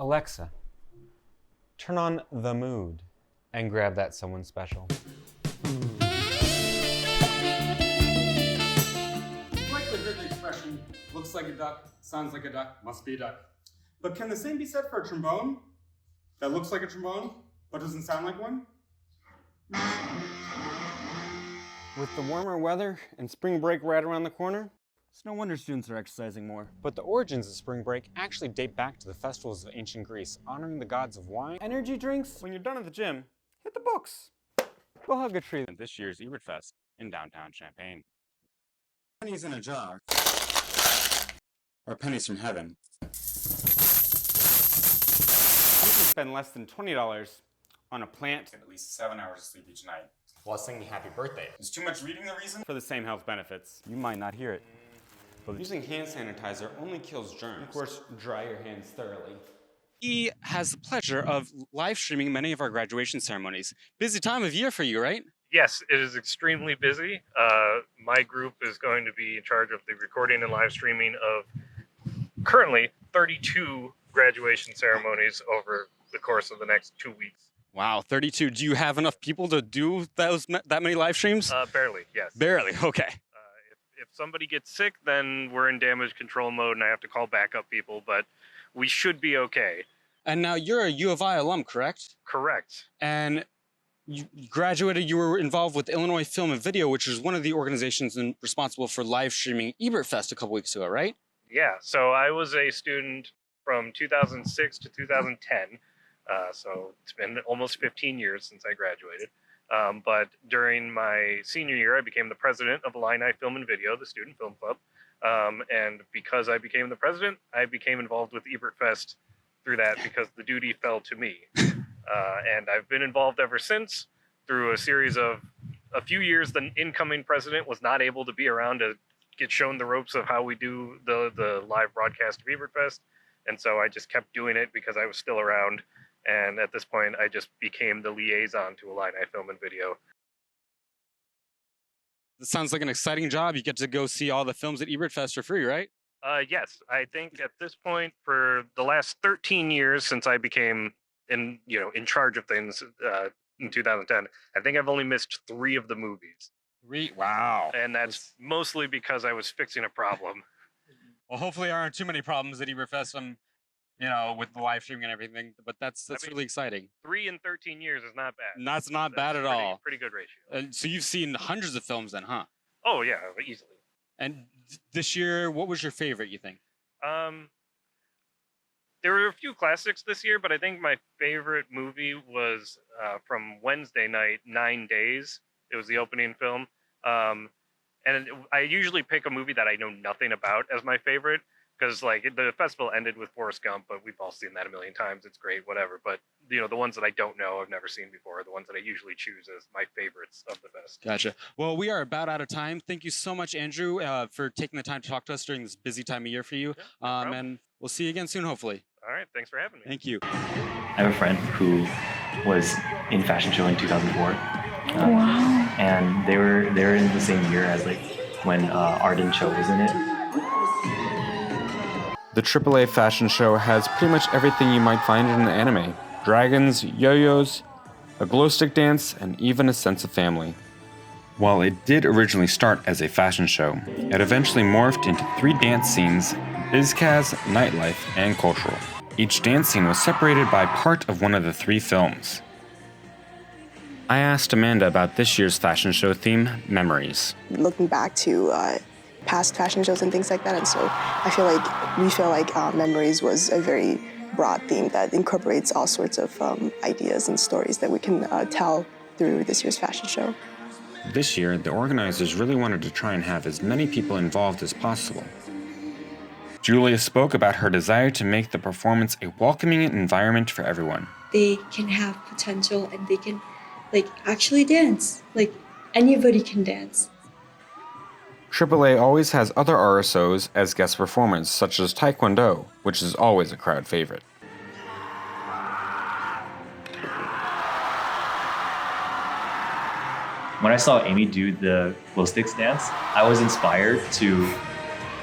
Alexa, turn on The Mood and grab that someone special. You've likely heard the expression, looks like a duck, sounds like a duck, must be a duck. But can the same be said for a trombone that looks like a trombone, but doesn't sound like one? With the warmer weather and spring break right around the corner, it's no wonder students are exercising more. But the origins of spring break actually date back to the festivals of ancient Greece, honoring the gods of wine, energy drinks. When you're done at the gym, hit the books. Go hug a tree. This year's Ebert Fest in downtown Champaign. Pennies in a jar, or pennies from heaven. You can spend less than $20 on a plant At least 7 hours of sleep each night while singing happy birthday. Is too much reading the reason? for the same health benefits. You might not hear it, but using hand sanitizer only kills germs. Of course, dry your hands thoroughly. He has the pleasure of live streaming many of our graduation ceremonies. Busy time of year for you, right? Yes, it is extremely busy. My group is going to be in charge of the recording and live streaming of currently 32 graduation ceremonies over the course of the next 2 weeks. Wow, 32. Do you have enough people to do that many live streams? Barely, yes. Barely, okay. If somebody gets sick, then we're in damage control mode and I have to call backup people, but we should be okay. And now you're a U of I alum, correct? Correct. And you graduated, you were involved with Illinois Film and Video, which is one of the organizations responsible for live streaming Ebert Fest a couple weeks ago, right? Yeah, so I was a student from 2006 to 2010. So it's been almost 15 years since I graduated. But during my senior year, I became the president of Illini Film and Video, the student film club. And because I became the president, I became involved with Ebert Fest through that because the duty fell to me. And I've been involved ever since through a series of a few years. The incoming president was not able to be around to get shown the ropes of how we do the live broadcast of Ebert Fest. And so I just kept doing it because I was still around. And at this point, I just became the liaison to Illini Film and Video. This sounds like an exciting job. You get to go see all the films at Ebert Fest for free, right? Yes, I think at this point, for the last 13 years since I became in charge of things in 2010, I think I've only missed 3 of the movies. 3? Wow. And that's mostly because I was fixing a problem. Well, hopefully there aren't too many problems at Ebert Fest with the live streaming and everything, but that's really exciting. 3 in 13 years is not bad. That's not bad at all. Pretty good ratio. And so you've seen hundreds of films then, huh? Oh yeah, easily. And this year, what was your favorite, you think? There were a few classics this year, but I think my favorite movie was from Wednesday night, 9 Days. It was the opening film. And I usually pick a movie that I know nothing about as my favorite, because like the festival ended with Forrest Gump, but we've all seen that a million times. It's great, whatever. But the ones that I don't know, I've never seen before, are the ones that I usually choose as my favorites of the fest. Gotcha. Well, we are about out of time. Thank you so much, Andrew, for taking the time to talk to us during this busy time of year for you. Yeah, no and we'll see you again soon, hopefully. All right, thanks for having me. Thank you. I have a friend who was in fashion show in 2004. Wow. And they were in the same year as when Arden Cho was in it. The AAA fashion show has pretty much everything you might find in an anime. Dragons, yo-yos, a glow stick dance, and even a sense of family. While it did originally start as a fashion show, it eventually morphed into 3 dance scenes: BizCaz, nightlife, and cultural. Each dance scene was separated by part of one of the 3 films. I asked Amanda about this year's fashion show theme, Memories. Looking back to past fashion shows and things like that, and so we feel like Memories was a very broad theme that incorporates all sorts of ideas and stories that we can tell through this year's fashion show. This year, the organizers really wanted to try and have as many people involved as possible. Julia spoke about her desire to make the performance a welcoming environment for everyone. They can have potential and they can actually dance. Anybody can dance. AAA always has other RSOs as guest performers, such as Taekwondo, which is always a crowd favorite. When I saw Amy do the glow sticks dance, I was inspired to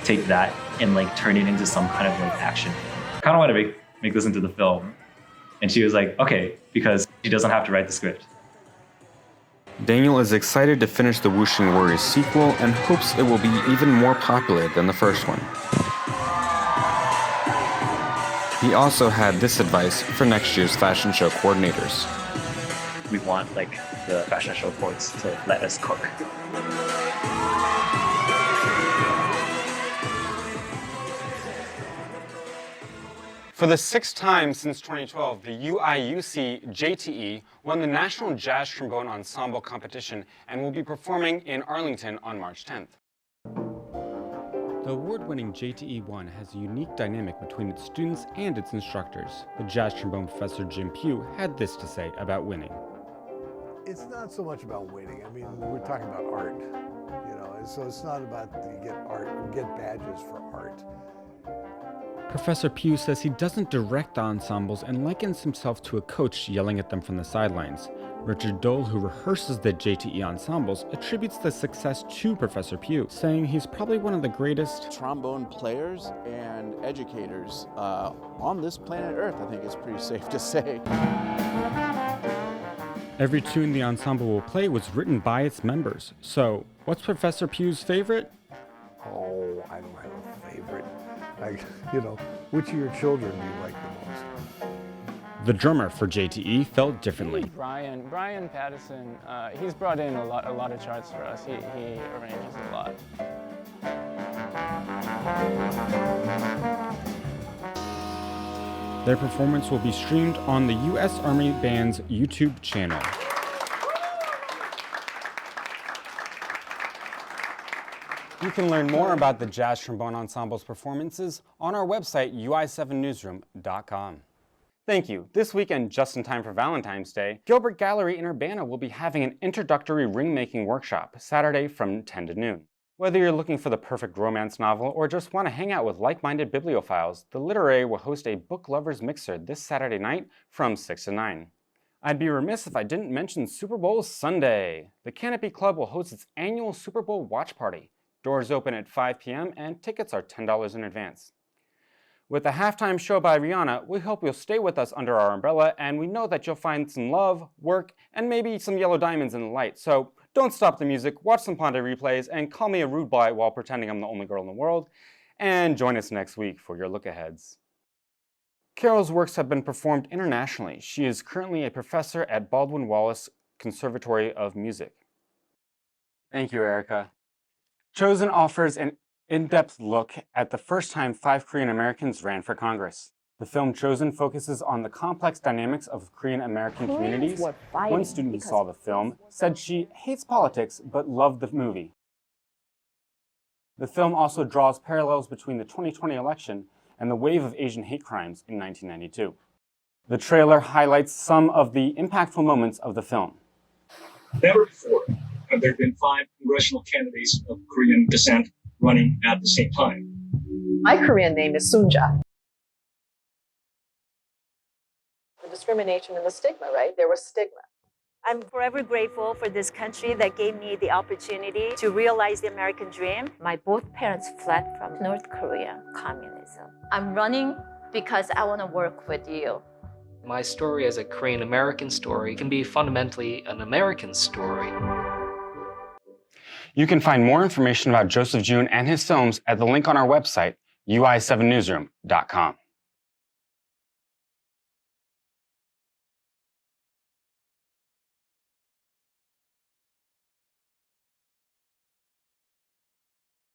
take that and turn it into some kind of action. I kind of want to make make this into the film? And she was like, okay, because she doesn't have to write the script. Daniel is excited to finish the Whooshing Warriors sequel and hopes it will be even more popular than the first one. He also had this advice for next year's fashion show coordinators. We want like the fashion show boards to let us cook. For the sixth time since 2012, the UIUC JTE won the National Jazz Trombone Ensemble competition and will be performing in Arlington on March 10th. The award-winning JTE-1 has a unique dynamic between its students and its instructors. The jazz trombone professor Jim Pugh had this to say about winning. It's not so much about winning. I mean, we're talking about art, so it's not about you get art, you get badges for art. Professor Pugh says he doesn't direct the ensembles and likens himself to a coach yelling at them from the sidelines. Richard Dole, who rehearses the JTE ensembles, attributes the success to Professor Pugh, saying he's probably one of the greatest trombone players and educators on this planet Earth, I think it's pretty safe to say. Every tune the ensemble will play was written by its members. So, what's Professor Pugh's favorite? Oh, I don't have a favorite. Which of your children do you like the most? The drummer for JTE felt differently. Brian Patterson, he's brought in a lot of charts for us. He arranges a lot. Their performance will be streamed on the U.S. Army Band's YouTube channel. You can learn more about the Jazz Trombone Ensemble's performances on our website, ui7newsroom.com. Thank you. This weekend, just in time for Valentine's Day, Gilbert Gallery in Urbana will be having an introductory ring-making workshop, Saturday from 10 to noon. Whether you're looking for the perfect romance novel or just want to hang out with like-minded bibliophiles, the Literary will host a book lovers mixer this Saturday night from 6 to 9. I'd be remiss if I didn't mention Super Bowl Sunday. The Canopy Club will host its annual Super Bowl watch party. Doors open at 5 p.m. and tickets are $10 in advance. With the halftime show by Rihanna, we hope you'll stay with us under our umbrella, and we know that you'll find some love, work, and maybe some yellow diamonds in the light. So don't stop the music, watch some Ponte replays, and call me a rude boy while pretending I'm the only girl in the world. And join us next week for your look-aheads. Carol's works have been performed internationally. She is currently a professor at Baldwin Wallace Conservatory of Music. Thank you, Erica. Chosen offers an in-depth look at the first time 5 Korean Americans ran for Congress. The film Chosen focuses on the complex dynamics of Korean American communities. One student who saw the film said she hates politics but loved the movie. The film also draws parallels between the 2020 election and the wave of Asian hate crimes in 1992. The trailer highlights some of the impactful moments of the film. Never before have there been 5 congressional candidates of Korean descent running at the same time. My Korean name is Sunja. The discrimination and the stigma, right? There was stigma. I'm forever grateful for this country that gave me the opportunity to realize the American dream. My both parents fled from North Korea communism. I'm running because I want to work with you. My story as a Korean American story can be fundamentally an American story. You can find more information about Joseph June and his films at the link on our website, ui7newsroom.com.